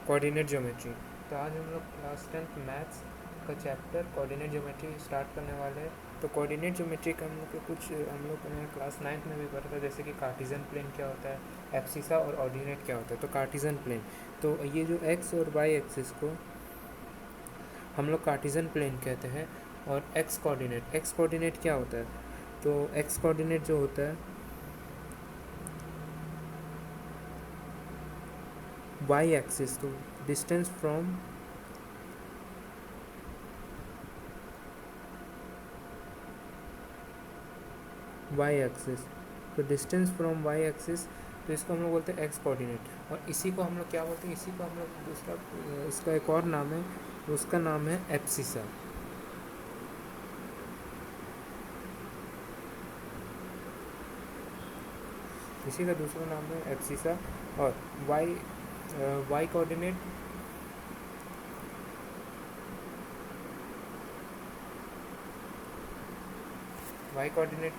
Coordinate geometry. तो आज हम लोग क्लास 10th मैथ्स का चैप्टर कोऑर्डिनेट ज्योमेट्री स्टार्ट करने वाले हैं। तो कोऑर्डिनेट ज्योमेट्री का हम लोग ने क्लास 9th में भी पढ़ा था, जैसे कि कार्टिजन प्लेन क्या होता है, एब्सिसा और ऑर्डिनेट क्या होता है। तो कार्टिजन प्लेन, तो ये जो एक्स और वाई एक्सिस को हम लोग कार्टिजन प्लेन कहते हैं। और एक्स कोऑर्डिनेट क्या होता है, तो एक्स कोऑर्डिनेट जो होता है वाई एक्सिस, तो डिस्टेंस फ्रॉम वाई एक्सिस, तो डिस्टेंस फ्रॉम वाई एक्सिस, तो इसको हम लोग बोलते हैं एक्स कोऑर्डिनेट। और इसी को हम लोग क्या बोलते हैं, इसी को हम लोग दूसरा, इसका एक और नाम है, उसका नाम है एब्सिसा। इसी का दूसरा नाम है एब्सिसा। और वाई वाई कोऑर्डिनेट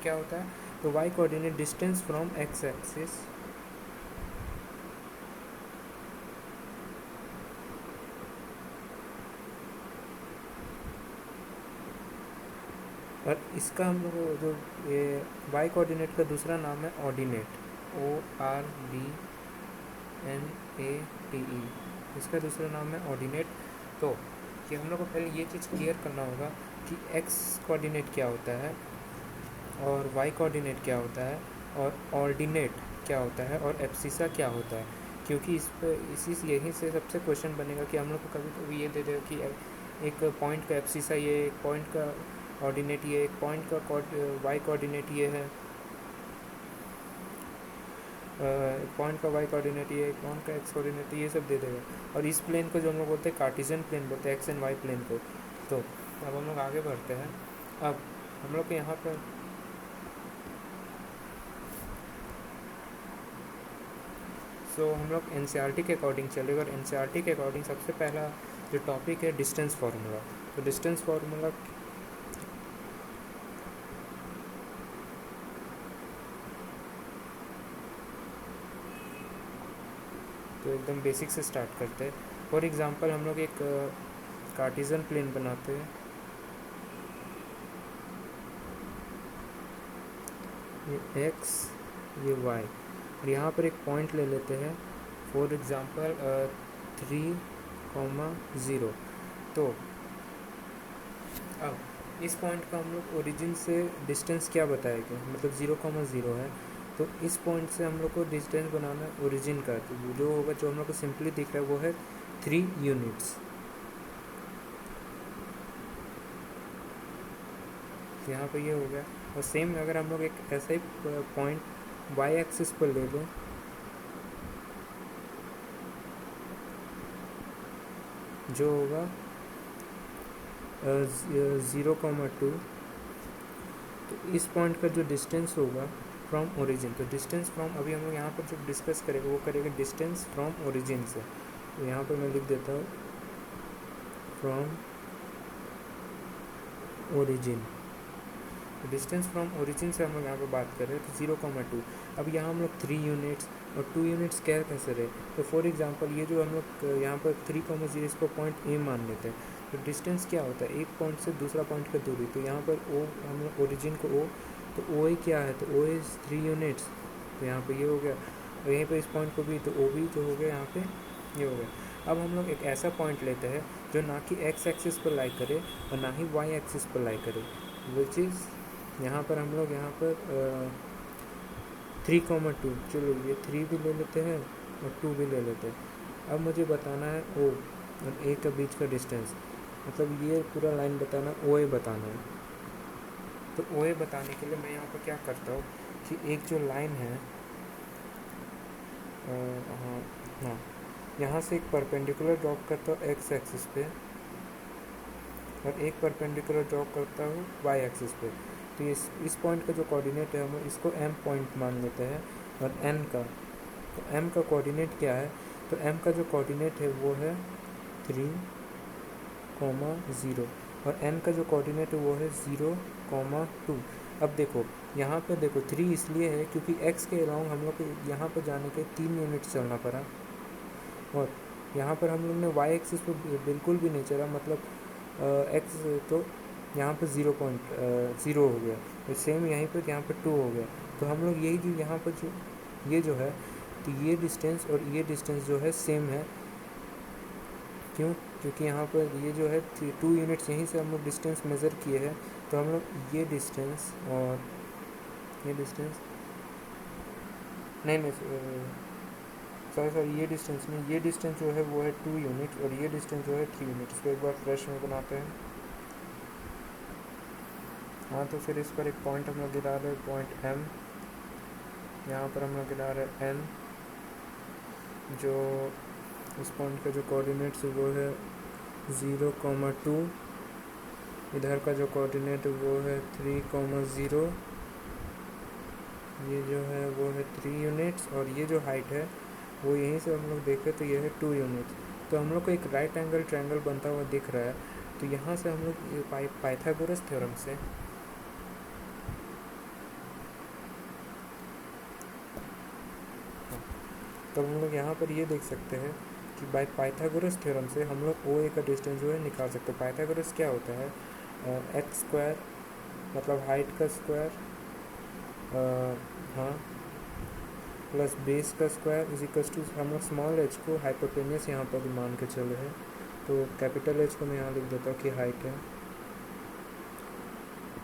क्या होता है, तो Y coordinate distance from X axis और इसका हम लोग जो ये वाई कोऑर्डिनेट का दूसरा नाम है ऑर्डिनेट, ORDNATE, इसका दूसरा नाम है ऑर्डिनेट। तो कि हम लोग को पहले ये चीज़ क्लियर करना होगा कि एक्स कोऑर्डिनेट क्या होता है और वाई कोऑर्डिनेट क्या होता है और ऑर्डिनेट क्या होता है और एब्सिसा क्या होता है। क्योंकि इस पर यहीं से सबसे क्वेश्चन बनेगा कि हम लोग को कभी कभी ये दे देगा कि एक पॉइंट का एब्सिसा ये, एक पॉइंट का ऑर्डिनेट ये, एक पॉइंट का वाई कोऑर्डिनेट ये है, पॉइंट का वाई कोऑर्डिनेट ये, एक पॉइंट का एक्स कोऑर्डिनेट ये सब दे देगा। और इस प्लेन को जो हम लोग बोलते हैं कार्टिजन प्लेन बोलते हैं, एक्स एंड वाई प्लेन को। तो अब हम लोग आगे बढ़ते हैं। अब हम लोग के यहाँ पर हम लोग NCERT के अकॉर्डिंग चलेगा। और NCERT के अकॉर्डिंग सबसे पहला जो टॉपिक है डिस्टेंस फार्मूला। तो डिस्टेंस फार्मूला तो एकदम बेसिक से स्टार्ट करते हैं। फॉर एग्जांपल हम लोग एक कार्टिजन प्लेन बनाते हैं, ये एक्स ये वाई, और यहाँ पर एक पॉइंट ले लेते हैं, फॉर एग्जांपल 3,0। तो अब इस पॉइंट का हम लोग ओरिजिन से डिस्टेंस क्या बताएंगे, मतलब 0,0 है। तो इस पॉइंट से हम लोग को डिस्टेंस बनाना है ओरिजिन का, तो जो होगा, जो हम लोग को सिंपली दिख रहा है वो है 3 यूनिट्स। यहाँ पे ये हो गया। और सेम अगर हम लोग एक ऐसा ही पॉइंट वाई एक्सिस पर ले लें, जो होगा 0,2, तो इस पॉइंट का जो डिस्टेंस होगा फ्रॉम ओरिजिन, तो डिस्टेंस फ्रॉम, अभी हम लोग यहाँ पर जो डिस्कस करेंगे वो करेंगे डिस्टेंस फ्रॉम ओरिजिन से। तो यहाँ पर मैं लिख देता हूँ from origin, distance from origin से हम लोग यहाँ पर बात कर रहे हैं, तो 0,2। अब यहाँ हम लोग 3 यूनिट्स और 2 यूनिट्स क्या कैसे रहे, तो फॉर एग्जांपल ये जो हम लोग यहाँ पर 3,0 इसको पॉइंट ए मान लेते हैं। तो डिस्टेंस क्या होता है, एक पॉइंट से दूसरा पॉइंट का दूरी, तो यहाँ पर ओ, हम लोग ओरिजिन को ओ, तो ओ ए क्या है, तो ओ ए 3 यूनिट्स, तो यहाँ पर ये हो गया। और यहीं पर इस पॉइंट को भी, तो ओ भी जो हो गया यहाँ पर ये हो गया। अब हम लोग एक ऐसा पॉइंट लेते हैं जो ना कि एक्स एक्सिस पर लाई करे और ना ही वाई एक्सिस पर लाई करे, विच इज़ यहाँ पर हम लोग यहाँ पर 3,2, चलो ये 3 भी ले लेते हैं और 2 भी ले लेते हैं। अब मुझे बताना है ओ और ए के बीच का डिस्टेंस, मतलब ये पूरा लाइन बताना, ओ ए बताना है। तो ओ ए बताने के लिए मैं यहाँ पर क्या करता हूँ कि एक जो लाइन है, हाँ, यहाँ से एक परपेंडिकुलर ड्रॉप करता हूँ एक्स एक्सिस पे और एक परपेंडिकुलर ड्रॉप करता हूँ वाई एक्सिस पे। तो इस पॉइंट का जो कोऑर्डिनेट है हम इसको m पॉइंट मान लेते हैं। और n का, तो m का कोऑर्डिनेट क्या है, तो m का जो कोऑर्डिनेट है वो है 3,0 और n का जो कोऑर्डिनेट है वो है 0,2। अब देखो यहाँ पे देखो 3 इसलिए है क्योंकि x के अलाउंग हम लोग को यहाँ पर जाने के 3 यूनिट चलना पड़ा। और यहाँ पर हम लोग ने वाई एक्सिस पे बिल्कुल भी नहीं चला, मतलब एक्स तो यहाँ पर 0.0 हो गया, तो सेम यहीं पर यहाँ पर 2 हो गया। तो हम लोग यही जो यहाँ पर जो ये जो है, तो ये डिस्टेंस और ये डिस्टेंस जो है सेम है। क्यों? क्योंकि यहाँ पर ये जो है 2 यूनिट्स यहीं से हम लोग डिस्टेंस मेज़र किए हैं, तो हम लोग ये डिस्टेंस और ये डिस्टेंस नहीं सॉरी ये डिस्टेंस नहीं, ये डिस्टेंस जो है वो है 2 यूनिट और ये डिस्टेंस जो है 3 यूनिट। इसको एक बार फ्रेश में बनाते हैं। हाँ, तो फिर इस पर एक पॉइंट हम लोग गिरा रहे हैं, पॉइंट एम। यहाँ पर हम लोग गिरा रहे हैं एन, जो इस पॉइंट का जो कोऑर्डिनेट्स वो है 0,2, इधर का जो कोऑर्डिनेट वो है 3,0, ये जो है वो है 3 यूनिट्स, और ये जो हाइट है वो यहीं से हम लोग देखें तो ये है 2 यूनिट्स। तो हम लोग को एक राइट एंगल ट्रायंगल बनता हुआ दिख रहा है। तो यहाँ से हम लोग पाइथागोरस थ्योरम से तो हम लोग यहाँ पर ये देख सकते हैं कि बाय पाइथागोरस थ्योरम से हम लोग ओ ए का डिस्टेंस जो है निकाल सकते हैं। पाइथागोरस क्या होता है? एक्स स्क्वायर मतलब हाइट का स्क्वायर, हाँ, प्लस बेस का स्क्वायर इज इक्वल्स टू, हम लोग स्मॉल एच को हाइपोटेनियस यहाँ पर मान के चले हैं, तो कैपिटल एच को मैं यहाँ लिख देता हूँ कि हाइट है,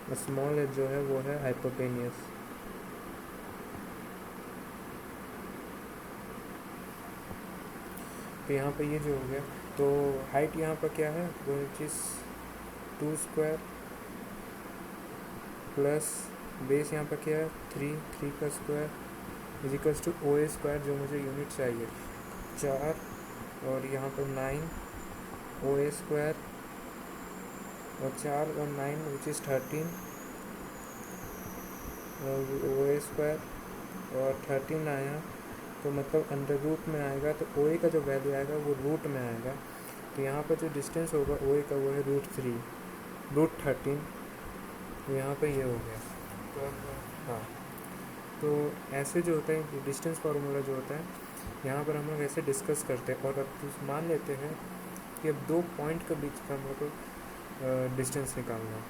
और स्मॉल एच जो है वो है हाइपोटेनियस। तो यहाँ पर ये जो हो गया, तो हाइट यहाँ पर क्या है वो चीज़ 2 स्क्वायर प्लस बेस यहाँ पर क्या है 3 का square is equals to O A square, जो मुझे यूनिट चाहिए 4, और यहाँ पर 9 ओ ए स्क्वायर, और 4 और 9 which is 13 O A square, और 13 आया तो मतलब अंडर रूट में आएगा, तो ओ ए का जो वैल्यू आएगा वो रूट में आएगा। तो यहाँ पर जो डिस्टेंस होगा ओ ए का वो है √13, तो यहाँ पर ये हो गया। तो हाँ, तो ऐसे जो होता है डिस्टेंस फार्मूला जो होता है यहाँ पर हम लोग ऐसे डिस्कस करते हैं। और अब मान लेते हैं कि अब 2 पॉइंट के बीच का हम लोग को डिस्टेंस निकालना है।